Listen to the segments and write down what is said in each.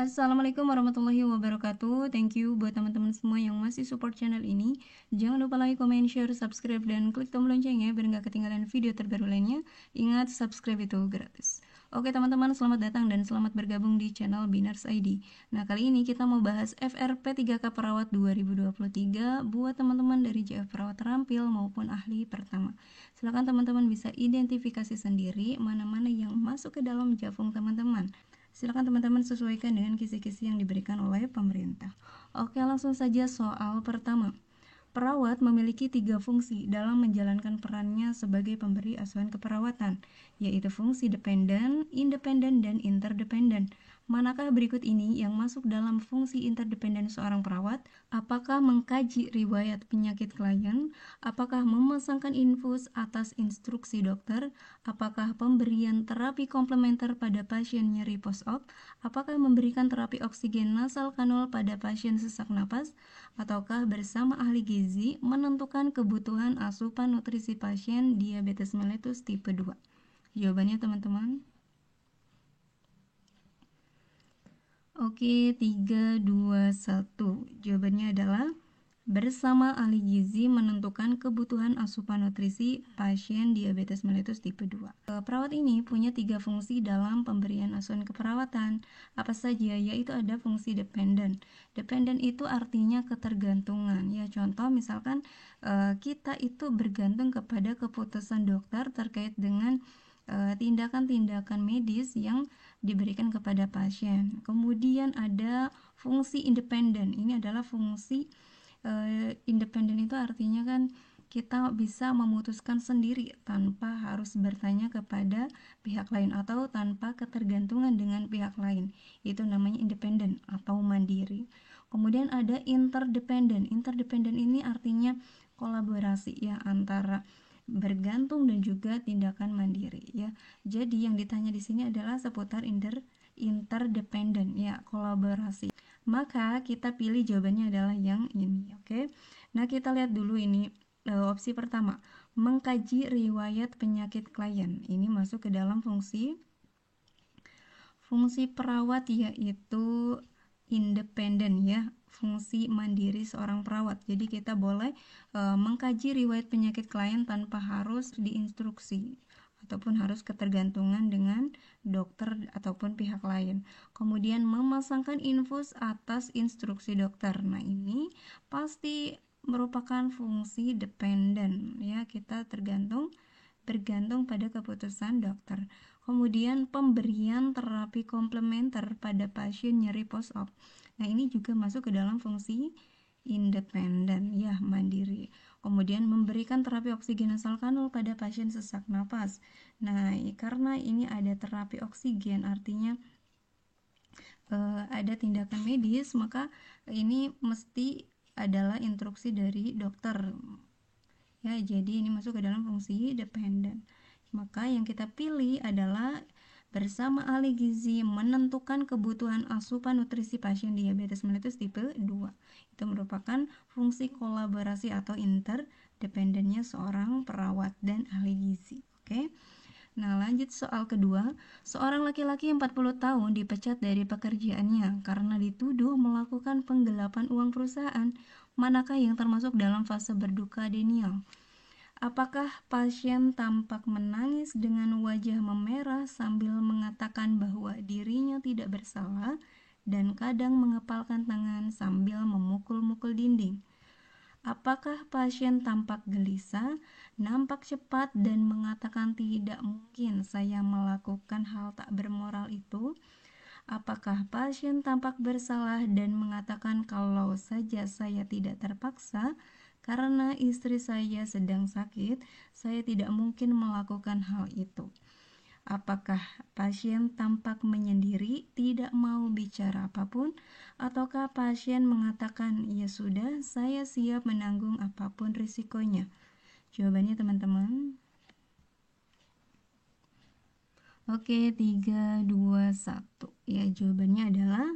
Assalamualaikum warahmatullahi wabarakatuh. Thank you buat teman-teman semua yang masih support channel ini. Jangan lupa like, comment, share, subscribe, dan klik tombol loncengnya biar nggak ketinggalan video terbaru lainnya. Ingat, subscribe itu gratis. Oke teman-teman, selamat datang dan selamat bergabung di channel Binars ID. Nah, kali ini kita mau bahas FRP 3K Perawat 2023 buat teman-teman dari JF Perawat Terampil maupun ahli pertama. Silakan teman-teman bisa identifikasi sendiri mana-mana yang masuk ke dalam Javung teman-teman. Silakan teman-teman sesuaikan dengan kisi-kisi yang diberikan oleh pemerintah. Oke, langsung saja soal pertama. Perawat memiliki 3 fungsi dalam menjalankan perannya sebagai pemberi asuhan keperawatan, yaitu fungsi dependen, independen, dan interdependen. Manakah berikut ini yang masuk dalam fungsi interdependen seorang perawat? Apakah mengkaji riwayat penyakit klien? Apakah memasangkan infus atas instruksi dokter? Apakah pemberian terapi komplementer pada pasien nyeri post-op? Apakah memberikan terapi oksigen nasal kanul pada pasien sesak napas? Ataukah bersama ahli gizi menentukan kebutuhan asupan nutrisi pasien diabetes mellitus tipe 2? Jawabannya teman-teman. Oke, 3, 2, 1. Jawabannya adalah bersama ahli gizi menentukan kebutuhan asupan nutrisi pasien diabetes mellitus tipe 2. Perawat ini punya 3 fungsi dalam pemberian asuhan keperawatan. Apa saja? Yaitu ada fungsi dependen. Dependen itu artinya ketergantungan. Ya, contoh misalkan kita itu bergantung kepada keputusan dokter terkait dengan tindakan-tindakan medis yang diberikan kepada pasien. Kemudian ada fungsi independen. Ini adalah fungsi independen itu artinya kan kita bisa memutuskan sendiri tanpa harus bertanya kepada pihak lain atau tanpa ketergantungan dengan pihak lain. Itu namanya independen atau mandiri. Kemudian ada interdependen. Interdependen ini artinya kolaborasi ya antara bergantung dan juga tindakan mandiri ya. Jadi yang ditanya di sini adalah seputar interdependen ya, kolaborasi. Maka kita pilih jawabannya adalah yang ini, oke. Nah, kita lihat dulu ini opsi pertama, mengkaji riwayat penyakit klien. Ini masuk ke dalam fungsi perawat yaitu independen ya, fungsi mandiri seorang perawat. Jadi kita boleh mengkaji riwayat penyakit klien tanpa harus diinstruksi ataupun harus ketergantungan dengan dokter ataupun pihak lain. Kemudian memasangkan infus atas instruksi dokter. Nah, ini pasti merupakan fungsi dependen ya, kita bergantung pada keputusan dokter. Kemudian pemberian terapi komplementer pada pasien nyeri post-op. Nah, ini juga masuk ke dalam fungsi independen ya, mandiri. Kemudian memberikan terapi oksigen nasal kanul pada pasien sesak napas. Nah, karena ini ada terapi oksigen artinya ada tindakan medis, maka ini mesti adalah instruksi dari dokter. Ya, jadi ini masuk ke dalam fungsi dependen. Maka yang kita pilih adalah bersama ahli gizi menentukan kebutuhan asupan nutrisi pasien diabetes mellitus tipe 2. Itu merupakan fungsi kolaborasi atau interdependennya seorang perawat dan ahli gizi. Oke. Nah, lanjut soal kedua. Seorang laki-laki 40 tahun dipecat dari pekerjaannya karena dituduh melakukan penggelapan uang perusahaan. Manakah yang termasuk dalam fase berduka Daniel? Apakah pasien tampak menangis dengan wajah memerah sambil mengatakan bahwa dirinya tidak bersalah dan kadang mengepalkan tangan sambil memukul-mukul dinding? Apakah pasien tampak gelisah, nampak cepat dan mengatakan tidak mungkin saya melakukan hal tak bermoral itu? Apakah pasien tampak bersalah dan mengatakan kalau saja saya tidak terpaksa karena istri saya sedang sakit, saya tidak mungkin melakukan hal itu? Apakah pasien tampak menyendiri, tidak mau bicara apapun, ataukah pasien mengatakan, ya sudah, saya siap menanggung apapun risikonya? Jawabannya teman-teman. Oke, 3, 2, 1. Ya, jawabannya adalah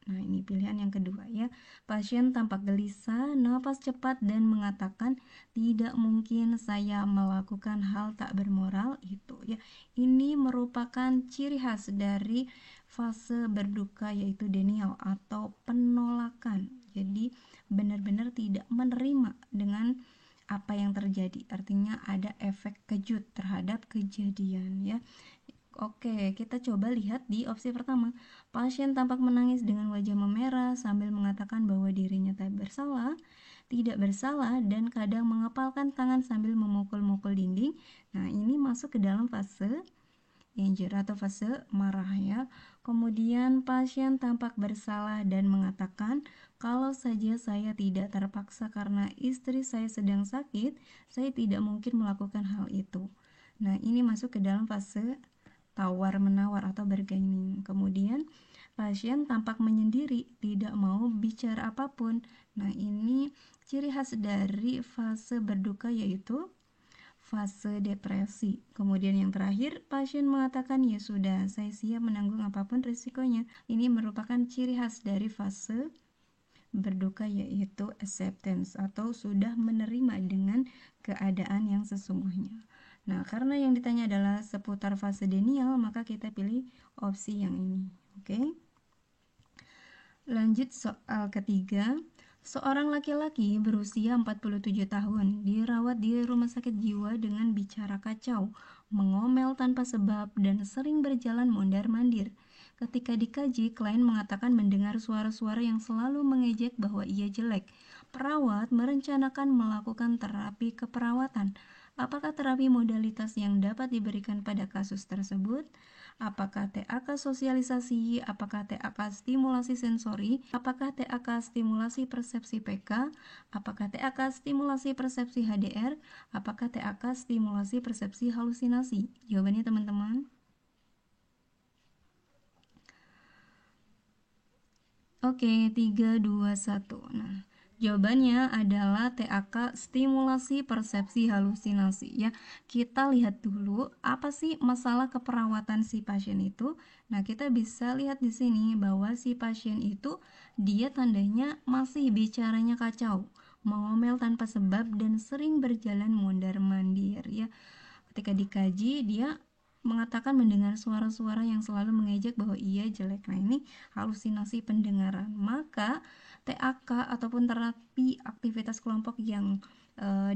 Nah, ini pilihan yang kedua ya. Pasien tampak gelisah, napas cepat dan mengatakan tidak mungkin saya melakukan hal tak bermoral itu ya. Ini merupakan ciri khas dari fase berduka, yaitu denial atau penolakan. Jadi benar-benar tidak menerima dengan apa yang terjadi, artinya ada efek kejut terhadap kejadian ya. Oke, kita coba lihat di opsi pertama. Pasien tampak menangis dengan wajah memerah sambil mengatakan bahwa dirinya tidak bersalah, dan kadang mengepalkan tangan sambil memukul-mukul dinding. Nah, ini masuk ke dalam fase anger atau fase marah ya. Kemudian pasien tampak bersalah dan mengatakan, kalau saja saya tidak terpaksa karena istri saya sedang sakit, saya tidak mungkin melakukan hal itu. Nah, ini masuk ke dalam fase tawar-menawar atau bargaining. Kemudian pasien tampak menyendiri, tidak mau bicara apapun. Nah, ini ciri khas dari fase berduka, yaitu fase depresi. Kemudian yang terakhir, pasien mengatakan, ya sudah, saya siap menanggung apapun risikonya. Ini merupakan ciri khas dari fase berduka, yaitu acceptance atau sudah menerima dengan keadaan yang sesungguhnya. Nah, karena yang ditanya adalah seputar fase denial, maka kita pilih opsi yang ini. Oke. Lanjut soal ketiga. Seorang laki-laki berusia 47 tahun dirawat di rumah sakit jiwa dengan bicara kacau, mengomel tanpa sebab, dan sering berjalan mondar-mandir. Ketika dikaji, klien mengatakan mendengar suara-suara yang selalu mengejek bahwa ia jelek. Perawat merencanakan melakukan terapi keperawatan. Apakah terapi modalitas yang dapat diberikan pada kasus tersebut? Apakah TAK sosialisasi, apakah TAK stimulasi sensori, apakah TAK stimulasi persepsi PK, apakah TAK stimulasi persepsi HDR, apakah TAK stimulasi persepsi halusinasi? Jawabannya teman-teman. Oke, 3, 2, 1. Nah, jawabannya adalah TAK stimulasi persepsi halusinasi ya. Kita lihat dulu apa sih masalah keperawatan si pasien itu. Nah, kita bisa lihat di sini bahwa si pasien itu dia tandanya masih bicaranya kacau, mengomel tanpa sebab, dan sering berjalan mondar-mandir ya. Ketika dikaji, dia mengatakan mendengar suara-suara yang selalu mengejek bahwa ia jelek. Nah, ini halusinasi pendengaran. Maka TAK ataupun terapi aktivitas kelompok yang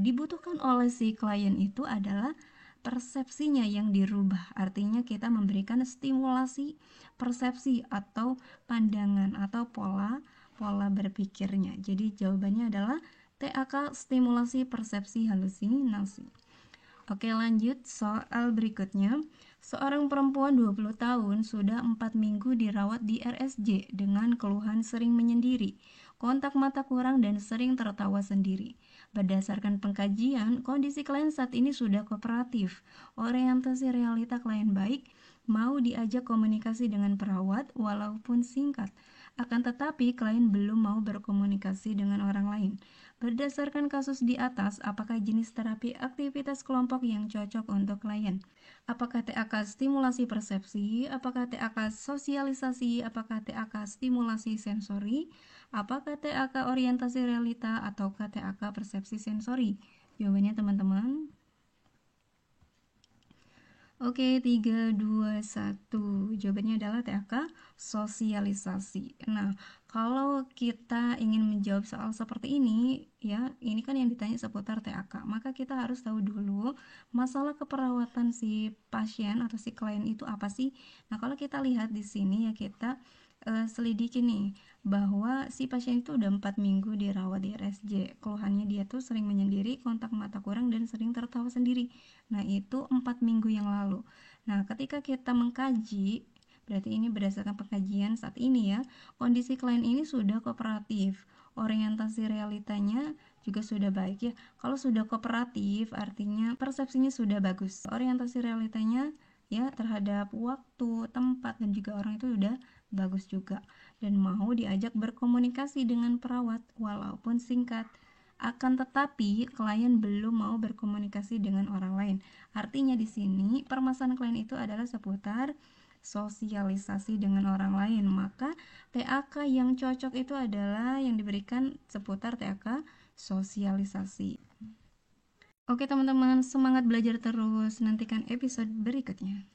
dibutuhkan oleh si klien itu adalah persepsinya yang dirubah. Artinya kita memberikan stimulasi persepsi atau pandangan atau pola berpikirnya. Jadi jawabannya adalah TAK stimulasi persepsi halusinasi. Oke, lanjut soal berikutnya. Seorang perempuan 20 tahun sudah 4 minggu dirawat di RSJ dengan keluhan sering menyendiri, kontak mata kurang, dan sering tertawa sendiri. Berdasarkan pengkajian, kondisi klien saat ini sudah kooperatif, orientasi realita klien baik, mau diajak komunikasi dengan perawat walaupun singkat. Akan tetapi, klien belum mau berkomunikasi dengan orang lain. Berdasarkan kasus di atas, apakah jenis terapi aktivitas kelompok yang cocok untuk klien? Apakah TAK stimulasi persepsi? Apakah TAK sosialisasi? Apakah TAK stimulasi sensori? Apakah TAK orientasi realita? Atau TAK persepsi sensori? Jawabannya teman-teman. Oke, 3, 2, 1. Jawabannya adalah TAK sosialisasi. Nah, kalau kita ingin menjawab soal seperti ini, ya, ini kan yang ditanya seputar TAK. Maka kita harus tahu dulu masalah keperawatan si pasien atau si klien itu apa sih? Nah, kalau kita lihat di sini ya, kita selidiki nih bahwa si pasien itu udah 4 minggu dirawat di RSJ. Keluhannya dia tuh sering menyendiri, kontak mata kurang, dan sering tertawa sendiri. Nah, itu 4 minggu yang lalu. Nah, ketika kita mengkaji, berarti ini berdasarkan pengkajian saat ini ya, kondisi klien ini sudah kooperatif, orientasi realitanya juga sudah baik ya. Kalau sudah kooperatif artinya persepsinya sudah bagus, orientasi realitanya ya terhadap waktu, tempat, dan juga orang itu sudah bagus juga, dan mau diajak berkomunikasi dengan perawat walaupun singkat. Akan tetapi klien belum mau berkomunikasi dengan orang lain. Artinya di sini permasalahan klien itu adalah seputar sosialisasi dengan orang lain. Maka TAK yang cocok itu adalah yang diberikan seputar TAK sosialisasi. Oke teman-teman, semangat belajar terus, nantikan episode berikutnya.